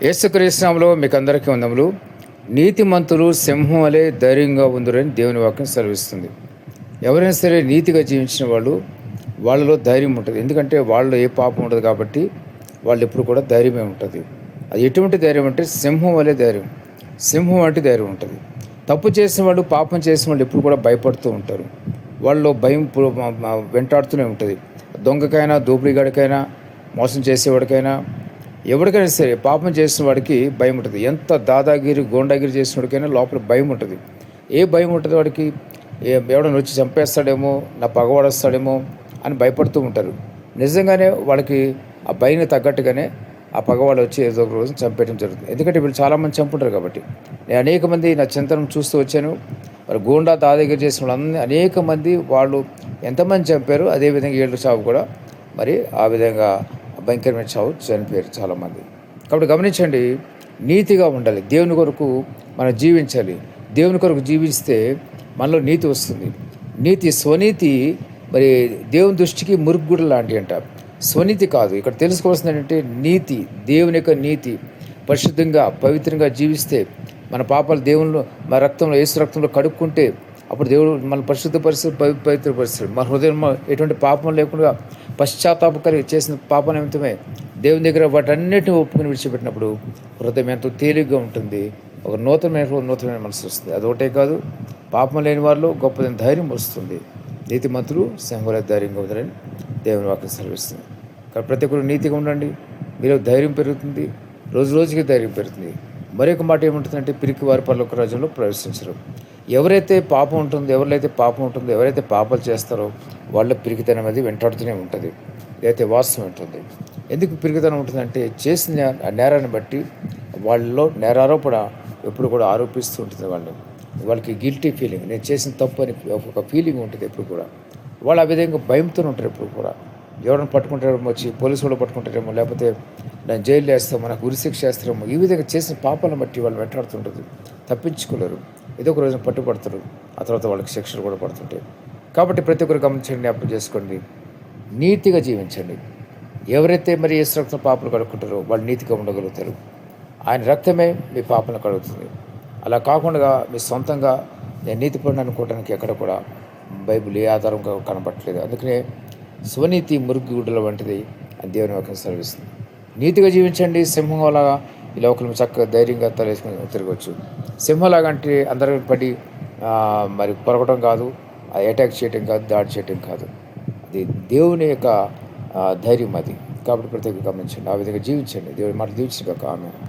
యేసుక్రీస్తు నామములో మీకు అందరికీ వందములు. నీతిమంతులు సింహం వలె ధైర్యంగా ఉందురని దేవుని వాక్యం సెలవిస్తుంది. ఎవరైనా సరే నీతిగా జీవించిన వాళ్ళు, వాళ్ళలో ధైర్యం ఉంటుంది. ఎందుకంటే వాళ్ళు ఏ పాపం ఉండదు కాబట్టి వాళ్ళు ఎప్పుడు కూడా ధైర్యమే ఉంటుంది. అది ఎటువంటి ధైర్యం అంటే సింహం వలె ధైర్యం. సింహం వంటి ధైర్యం ఉంటుంది. తప్పు చేసిన వాళ్ళు, పాపం చేసిన వాళ్ళు ఎప్పుడు కూడా భయపడుతూ ఉంటారు. వాళ్ళలో భయం వెంటాడుతూనే ఉంటుంది. దొంగకైనా, దోపిడీగాడికైనా, మోసం చేసేవాడికైనా, ఎవరికైనా సరే పాపం చేసిన వాడికి భయం ఉంటుంది. ఎంత దాదాగిరి, గోండాగిరి చేసిన వాడికైనా లోపల భయం ఉంటుంది. ఏ భయం ఉంటుంది వాడికి? ఎవడన్నా వచ్చి చంపేస్తాడేమో, నా పగవాడు వస్తాడేమో అని భయపడుతూ ఉంటారు. నిజంగానే వాళ్ళకి ఆ భయానికి తగ్గట్టుగానే ఆ పగవాడు వచ్చి ఏదో ఒక రోజు చంపేయడం జరుగుతుంది. ఎందుకంటే వీళ్ళు చాలామంది చంపుంటారు కాబట్టి. నేను అనేక మంది నా చింతనం చూస్తూ వచ్చాను. మరి గోండా దాదాగిరి చేసిన వాళ్ళందరూ అనేక మంది వాళ్ళు ఎంతమంది చంపారు, అదేవిధంగా ఏళ్ళు చావు కూడా మరి ఆ విధంగా భయంకరమైన చావు చనిపోయారు చాలామంది. కాబట్టి గమనించండి, నీతిగా ఉండాలి. దేవుని కొరకు మనం జీవించాలి. దేవుని కొరకు జీవిస్తే మనలో నీతి వస్తుంది. స్వనీతి మరి దేవుని దృష్టికి మురుగుడు లాంటి అంట. స్వనీతి కాదు. ఇక్కడ తెలుసుకోవాల్సింది ఏంటంటే నీతి, దేవుని యొక్క నీతి. పరిశుద్ధంగా, పవిత్రంగా జీవిస్తే మన పాపాలు దేవుళ్ళు మన రక్తంలో, యేసు రక్తంలో కడుక్కుంటే అప్పుడు దేవుడు మన పవిత్ర పవిత్రపరుస్తాడు. మన హృదయంలో ఎటువంటి పాపం లేకుండా పశ్చాత్తాపకరి చేసిన పాప నిమిత్తమే దేవుని దగ్గర వాటన్నిటిని ఒప్పుకుని విడిచిపెట్టినప్పుడు హృదయం ఎంతో తేలిగ్గా ఉంటుంది. ఒక నూతనమైన మనసు వస్తుంది. అదొకటే కాదు, పాపం లేని వారిలో గొప్పదైన ధైర్యం వస్తుంది. నీతిమంతులు సింహంవలె ధైర్యంగా ఉండాలని దేవుని వాక్యం సెలవిస్తుంది. కాబట్టి ప్రతి ఒక్కరు నీతిగా ఉండండి. మీరు ధైర్యం పెరుగుతుంది, రోజు రోజుకి ధైర్యం పెరుగుతుంది. మరొక మాట ఏముంటుందంటే, పిరికి వారి పరలోక రాజ్యంలో ప్రవేశించరు. ఎవరైతే పాపం ఉంటుందో, ఎవరైతే పాపాలు చేస్తారో వాళ్ళ పిరికితనం అది వెంటాడుతూనే ఉంటుంది. ఇదైతే వాస్తవం ఉంటుంది. ఎందుకు పిరికితనం ఉంటుందంటే, చేసిన నేరాన్ని బట్టి వాళ్ళలో నేరారోపణ ఎప్పుడు కూడా ఆరోపిస్తూ ఉంటుంది. వాళ్ళకి గిల్టీ ఫీలింగ్, నేను చేసిన తప్పు అని ఒక ఫీలింగ్ ఉంటుంది ఎప్పుడు కూడా. వాళ్ళు ఆ విధంగా భయంతో ఉంటారు ఎప్పుడు కూడా. ఎవరైనా పట్టుకుంటారేమో, వచ్చి పోలీసు వాళ్ళు పట్టుకుంటారేమో, లేకపోతే నేను జైలు వేస్తామో, నాకు ఉరిశిక్ష చేస్తారేమో, ఈ విధంగా చేసిన పాపాలను బట్టి వాళ్ళు వెంటాడుతుంటుంది. తప్పించుకోలేరు. ఏదో ఒక రోజున పట్టుబడతారు. ఆ తర్వాత వాళ్ళకి శిక్షలు కూడా పడుతుంటాయి. కాబట్టి ప్రతి ఒక్కరు గమనించండి, జ్ఞాపకం చేసుకోండి, నీతిగా జీవించండి. ఎవరైతే మరి యేసు రక్తం పాపలు కడుక్కుంటారో వాళ్ళు నీతిగా ఉండగలుగుతారు. ఆయన రక్తమే మీ పాపలను కడుగుతుంది. అలా కాకుండా మీ సొంతంగా నేను నీతిపడిని అనుకోవడానికి ఎక్కడ కూడా బైబిల్ ఏ ఆధారంగా కనబట్టలేదు. అందుకనే స్వనీతి మురుగుగుడ్డల వంటిది అని దేవుని వాక్యం సెలవిస్తుంది. నీతిగా జీవించండి. సింహంలాగా ఈ లోకంలో చక్కగా ధైర్యంగా తలేసుకుని తిరగవచ్చు. సింహంలాగా అంటే అందరూ పడి మరి పొరగడం కాదు, అటాక్ చేయటం కాదు, దాడి చేయటం కాదు. అది దేవుని యొక్క ధైర్యం అది. కాబట్టి ప్రతి ఒక్కరు గమనించండి, ఆ విధంగా జీవించండి. దేవుడి మాట దీవించగాక. ఆమేన్.